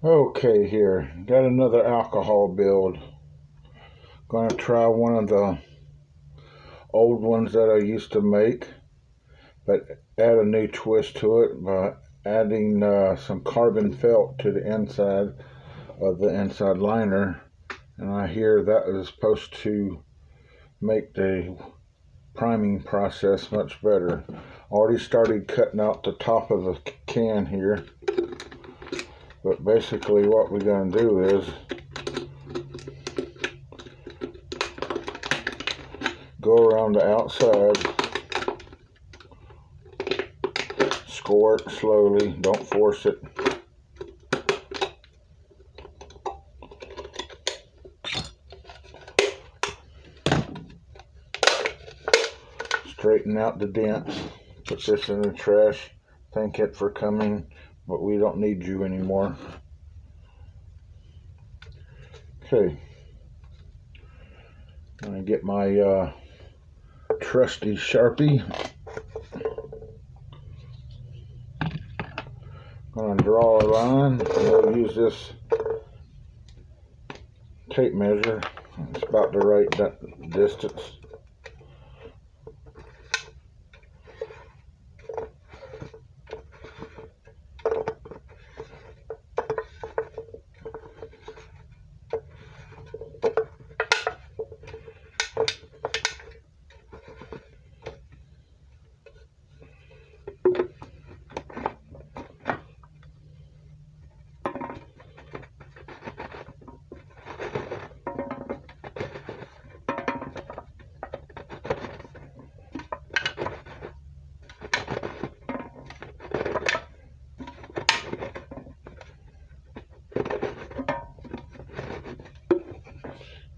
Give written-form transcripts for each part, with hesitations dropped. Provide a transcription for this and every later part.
Okay, here, got another alcohol build. Gonna try one of the old ones that I used to make, but add a new twist to it by adding some carbon felt to the inside of the inside liner. And I hear that is supposed to make the priming process much better. Already started cutting out the top of the can here. But basically what we're going to do is go around the outside, score it slowly, don't force it. Straighten out the dents, put this in the trash, thank it for coming, but we don't need you anymore. Okay, I'm going to get my trusty Sharpie. Going to draw a line. We'll use this tape measure. It's about the right distance.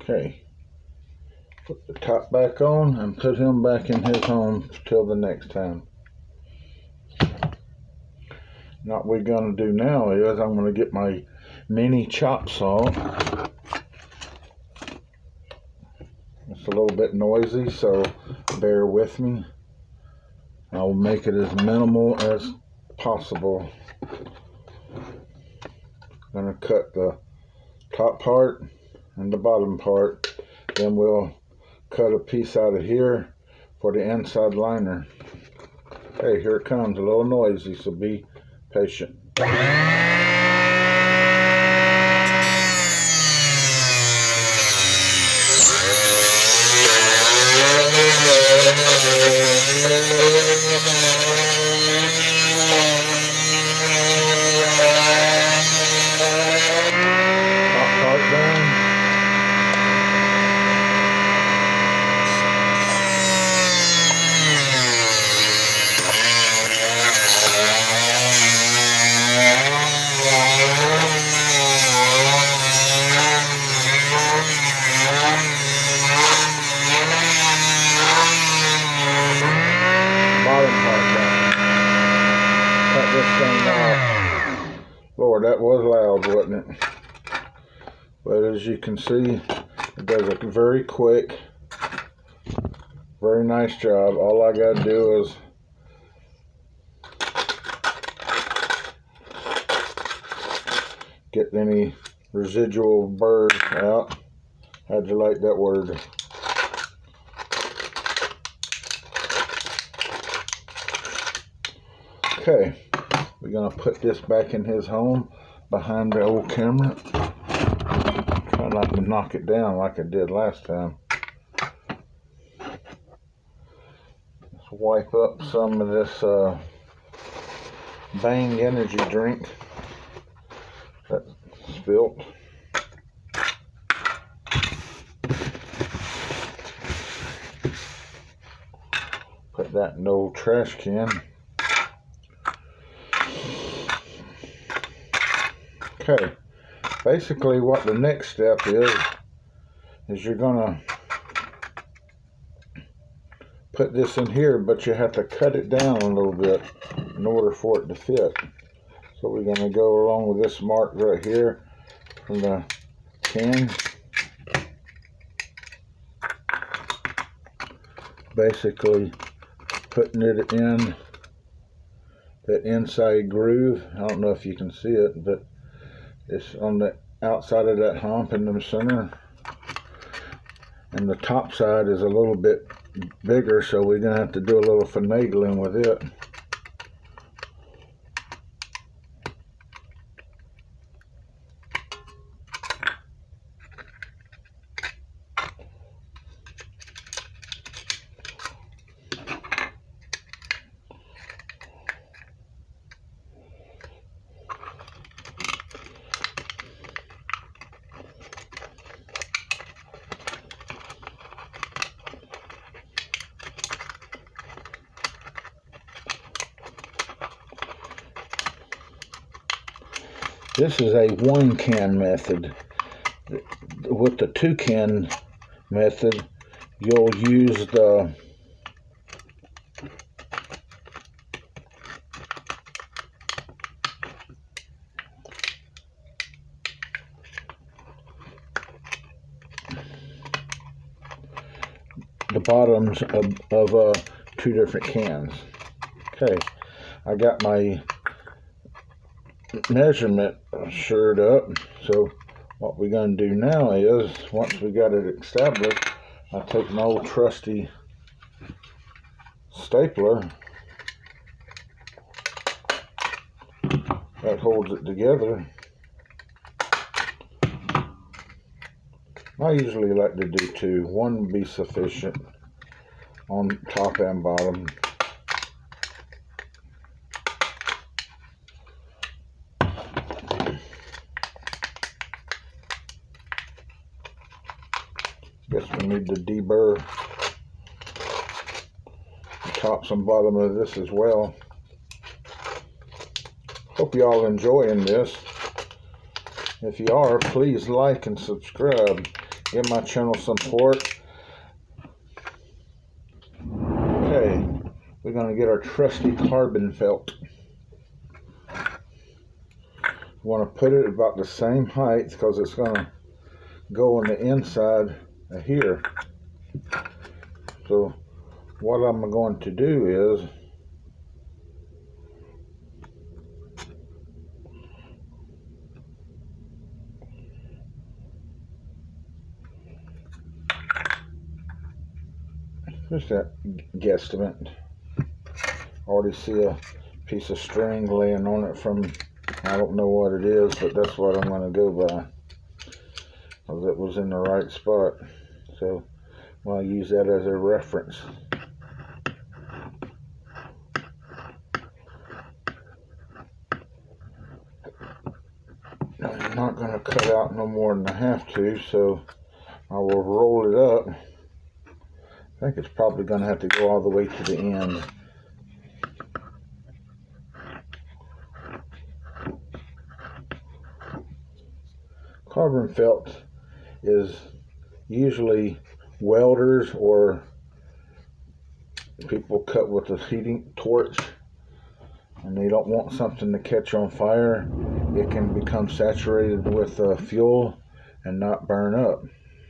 Okay, put the top back on and put him back in his home till the next time. Now what we're going to do now is I'm going to get my mini chop saw. It's a little bit noisy, so bear with me. I'll make it as minimal as possible. I'm going to cut the top part and the bottom part, then we'll cut a piece out of here for the inside liner. Hey, here it comes, a little noisy, so be patient. Lord, that was loud, wasn't it? But as you can see, it does a very quick, very nice job. All I got to do is get any residual burrs out. How'd you like that word? Okay, we're going to put this back in his home behind the old camera. Try not to knock it down like I did last time. Let's wipe up some of this Bang energy drink that's spilt. Put that in the old trash can. Okay, basically what the next step is you're gonna put this in here, but you have to cut it down a little bit in order for it to fit. So we're gonna go along with this mark right here from the can. Basically putting it in that inside groove. I don't know if you can see it, but It's on the outside of that hump in the center, and the top side is a little bit bigger, so we're gonna have to do a little finagling with it. This is a 1-can method. With the 2-can method, you'll use the bottoms of 2 different cans. Okay, I got my measurement shirred up, so what we're going to do now is, once we got it established, I take my old trusty stapler that holds it together. I usually like to do 2. 1 would be sufficient on top and bottom. Guess we need to deburr the tops and bottom of this as well. Hope you all enjoying this. If you are, please like and subscribe. Give my channel some support. Okay, we're going to get our trusty carbon felt. We want to put it about the same height because it's going to go on the inside of here. So what I'm going to do is just a guesstimate. Already see a piece of string laying on it from, I don't know what it is, but that's what I'm going to go by, because it was in the right spot. So I'll use that as a reference. I'm not going to cut out no more than I have to, so I will roll it up. I think it's probably going to have to go all the way to the end. Carbon felt is usually welders or people cut with a heating torch, and they don't want something to catch on fire. It can become saturated with fuel and not burn up.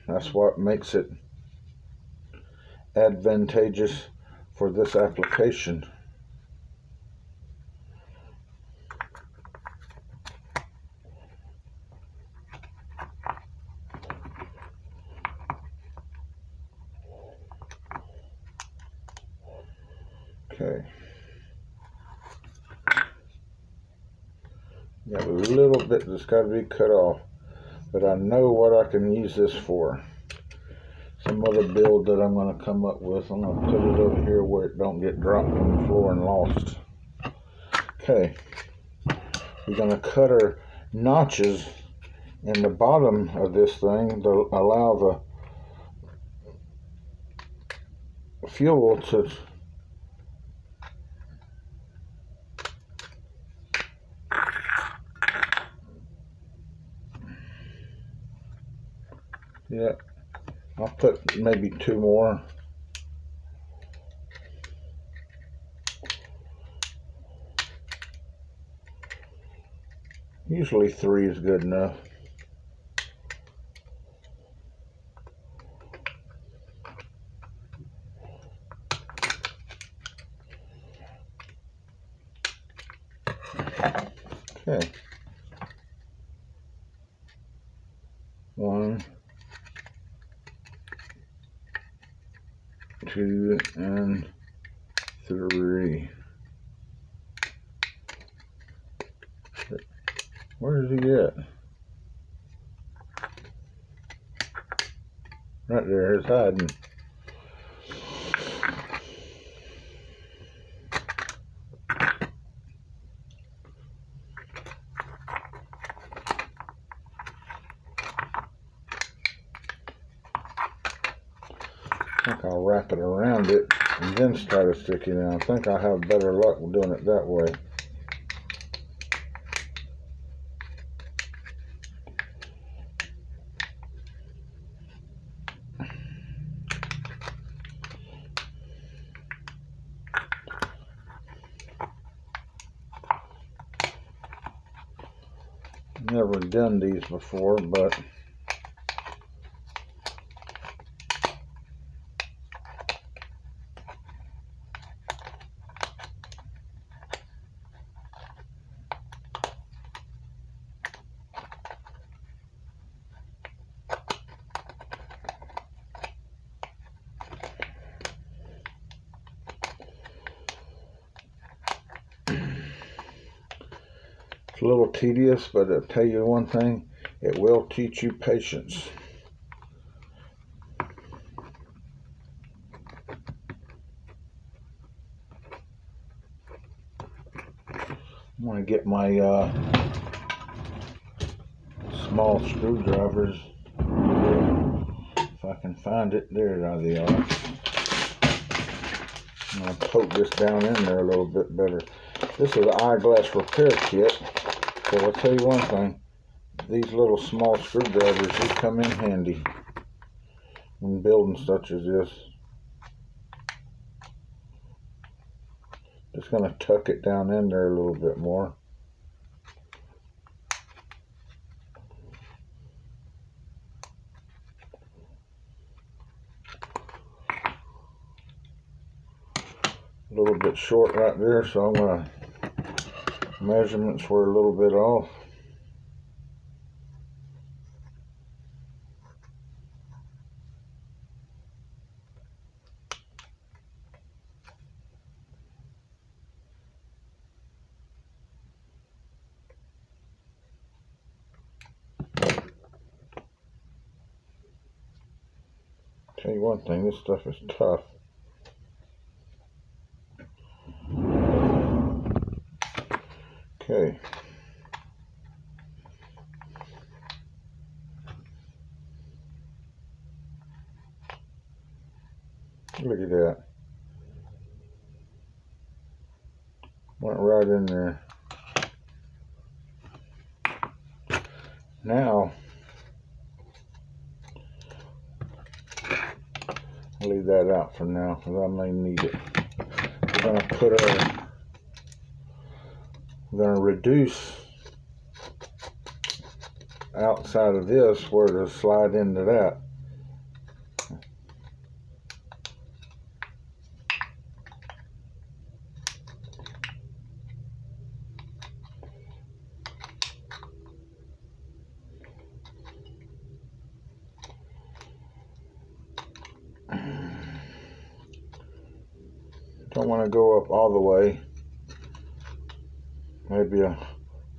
That's what makes it advantageous for this application. Okay. Got a little bit that's got to be cut off, but I know what I can use this for. Some other build that I'm going to come up with, I'm going to put it over here where it don't get dropped on the floor and lost. Okay, we're going to cut our notches in the bottom of this thing to allow the fuel to I'll put maybe 2 more. Usually 3 is good enough. Okay. 2, and 3. Where is he at? Right there, he's hiding. I think I'll wrap it around it and then start to stick it in. I think I'll have better luck with doing it that way. Never done these before, but it's a little tedious, but I'll tell you one thing, it will teach you patience. I'm going to get my small screwdrivers, if I can find it. There they are. I'm going to poke this down in there a little bit better. This is an eyeglass repair kit. So I'll tell you one thing, these little small screwdrivers, they come in handy when building such as this. Just going to tuck it down in there a little bit more. A little bit short right there, so I'm going to, measurements were a little bit off. Tell you one thing, this stuff is tough. Okay. Look at that. Went right in there. Now, I'll leave that out for now because I may need it. We're going to reduce outside of this where to slide into that. Don't want to go up all the way. Maybe a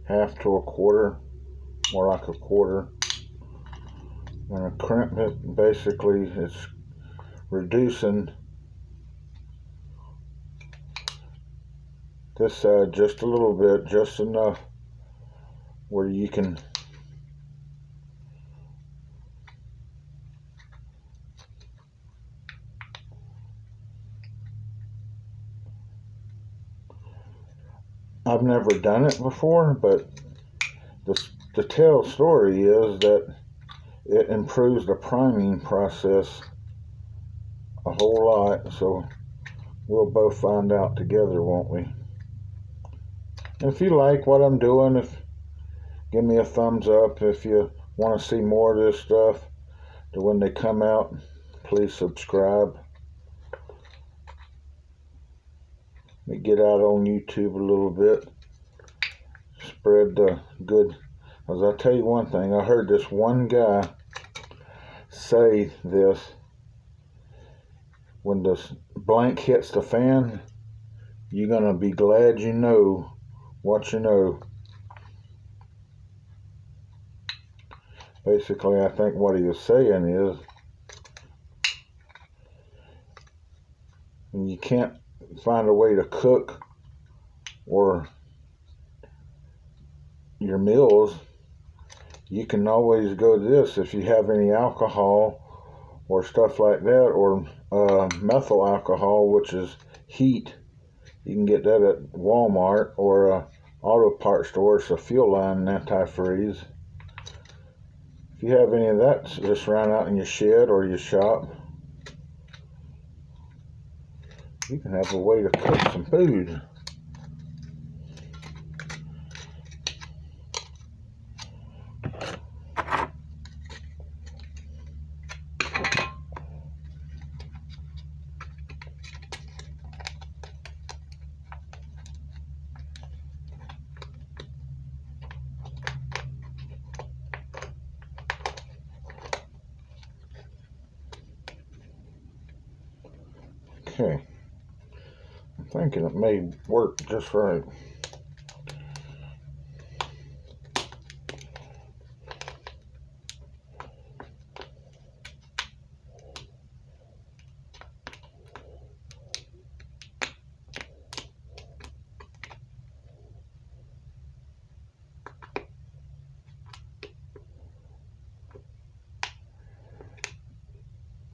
half to a quarter, more like a quarter. I'm going to crimp it. Basically, it's reducing this side just a little bit, just enough where you can I've never done it before, but the tell story is that it improves the priming process a whole lot, so we'll both find out together, won't we? If you like what I'm doing, give me a thumbs up. If you want to see more of this stuff, when they come out, please subscribe. Let me get out on YouTube a little bit, spread the good. As I'll tell you one thing, I heard this one guy say this, when the blank hits the fan, you're going to be glad you know what you know. Basically, I think what he was saying is, when you can't find a way to cook or your meals, you can always go to this. If you have any alcohol or stuff like that, or methyl alcohol, which is heat, you can get that at Walmart or auto parts store. It's a fuel line antifreeze. If you have any of that just around out in your shed or your shop, you can have a way to cook some food. Okay, I'm thinking it may work just right.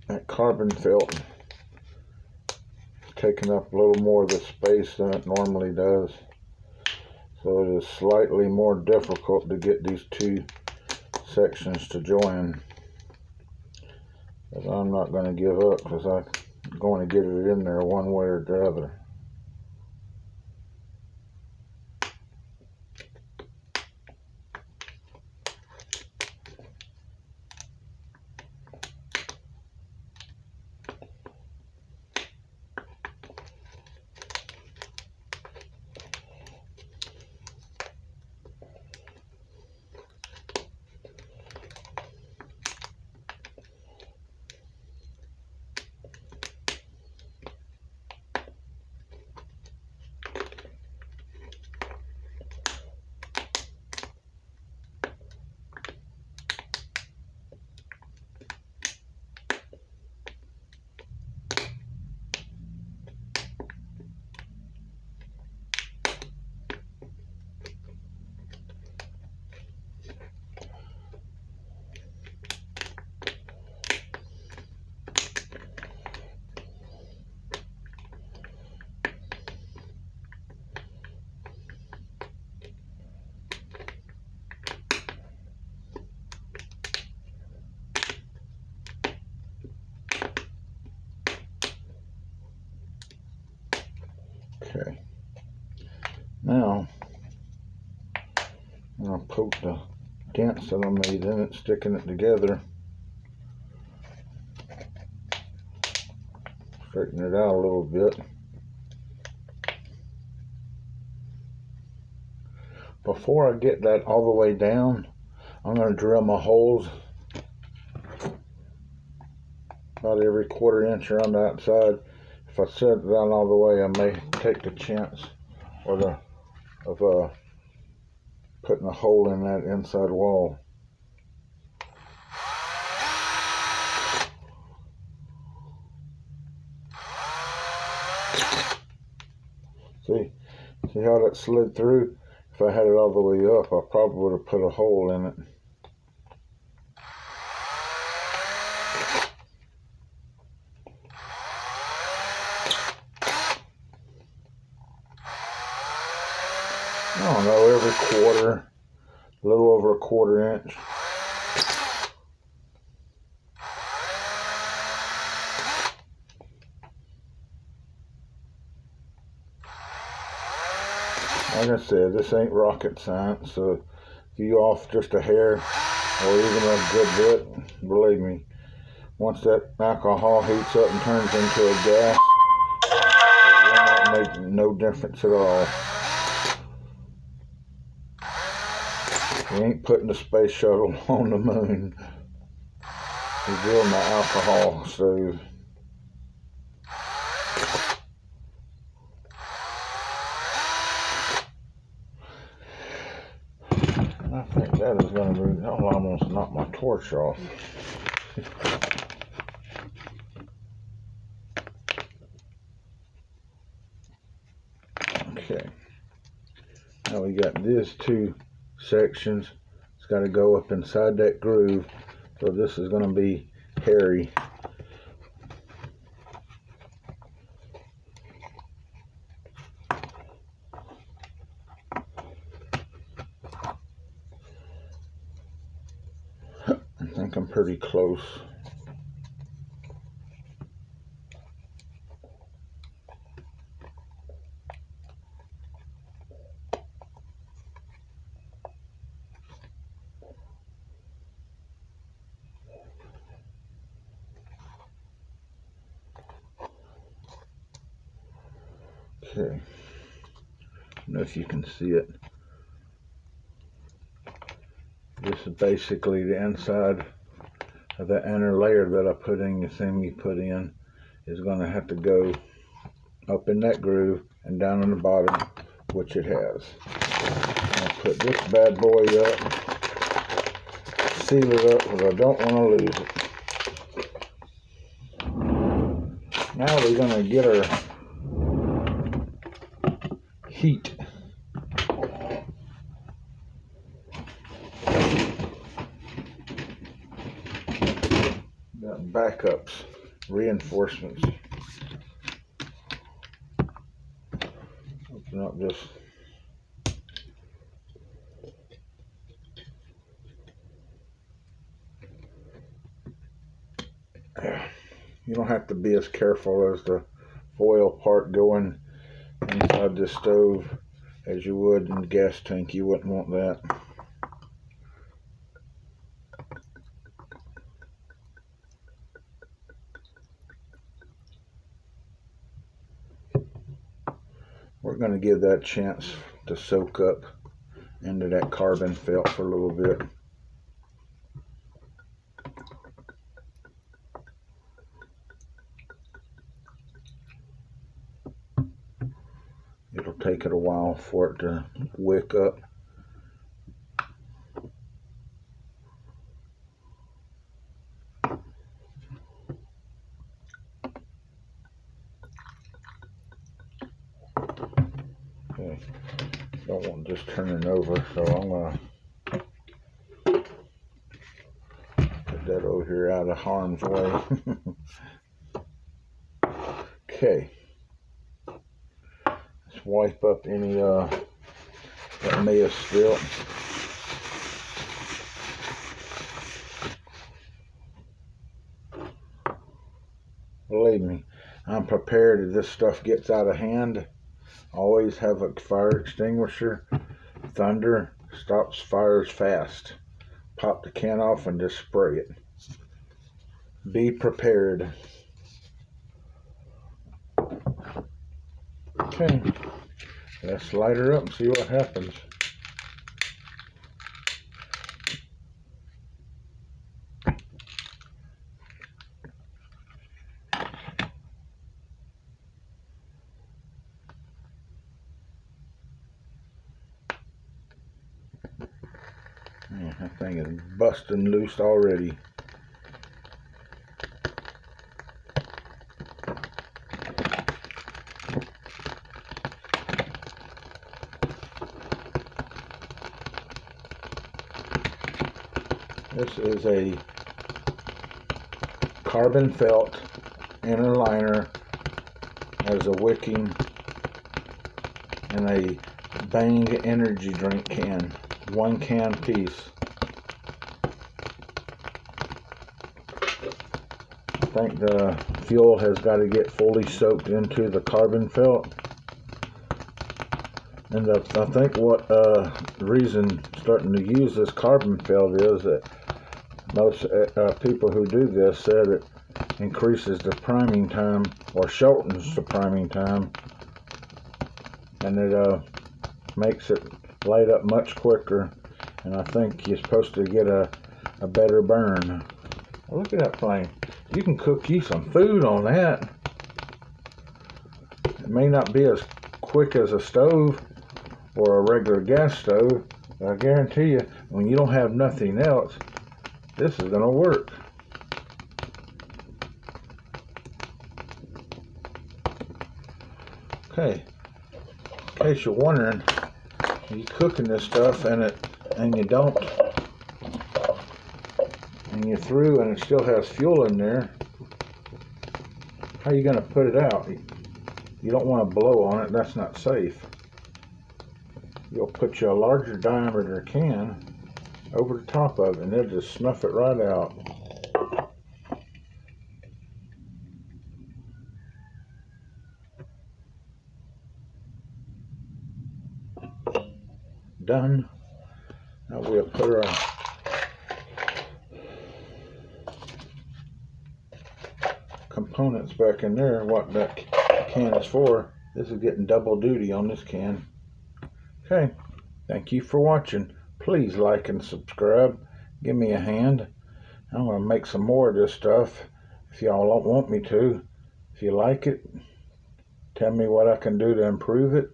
That carbon felt taking up a little more of the space than it normally does, so it is slightly more difficult to get these two sections to join. But I'm not going to give up, because I'm going to get it in there one way or the other. Okay, now I'm going to poke the dents that I made in it, sticking it together, straighten it out a little bit. Before I get that all the way down, I'm going to drill my holes about every 1/4 inch around the outside. If I set it down all the way, I may take the chance of putting a hole in that inside wall. See how that slid through? If I had it all the way up, I probably would have put a hole in it. I don't know, every 1/4, a little over a 1/4 inch. Like I said, this ain't rocket science, so if you off just a hair or even a good bit, believe me, once that alcohol heats up and turns into a gas, it will not make no difference at all. You ain't putting the space shuttle on the moon. You're building the alcohol stove. I think that is going to be, that'll almost knock my torch off. Okay. Now we got these two sections. It's got to go up inside that groove. So this is going to be hairy. I think I'm pretty close. Okay, I don't know if you can see it. This is basically the inside of that inner layer that I put in. You see me put in is going to have to go up in that groove and down on the bottom, which it has. I'll put this bad boy up, seal it up, because I don't want to lose it. Now we're going to get our heat. Got backups, reinforcements. Open up this. You don't have to be as careful as the foil part going inside the stove as you would in the gas tank. You wouldn't want that. We're going to give that a chance to soak up into that carbon felt for a little bit. It'll take it a while for it to wick up. Okay, don't want this turning over, so I'm going to put that over here out of harm's way. Okay. Wipe up any that may have spilled. Believe me, I'm prepared if this stuff gets out of hand. Always have a fire extinguisher. Thunder stops fires fast. Pop the can off and just spray it. Be prepared. Okay. Let's light her up and see what happens. Yeah, that thing is busting loose already. This is a carbon felt inner liner as a wicking in a Bang energy drink can, 1 can piece. I think the fuel has got to get fully soaked into the carbon felt. And I think what the reason starting to use this carbon felt is that most people who do this said it increases the priming time or shortens the priming time, and it makes it light up much quicker, and I think you're supposed to get a better burn. Look at that flame. You can cook you some food on that. It may not be as quick as a stove or a regular gas stove, But I guarantee you, when you don't have nothing else, this is going to work. Okay, in case you're wondering, you cooking this stuff and you don't, and you're through and it still has fuel in there, how are you going to put it out? You don't want to blow on it. That's not safe. You'll put you a larger diameter can over the top of it and they'll just snuff it right out. Done. Now we'll put our components back in there. What that can is for. This is getting double duty on this can. Okay, thank you for watching. Please like and subscribe. Give me a hand. I'm going to make some more of this stuff if y'all don't want me to. If you like it, tell me what I can do to improve it.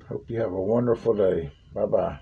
Hope you have a wonderful day. Bye-bye.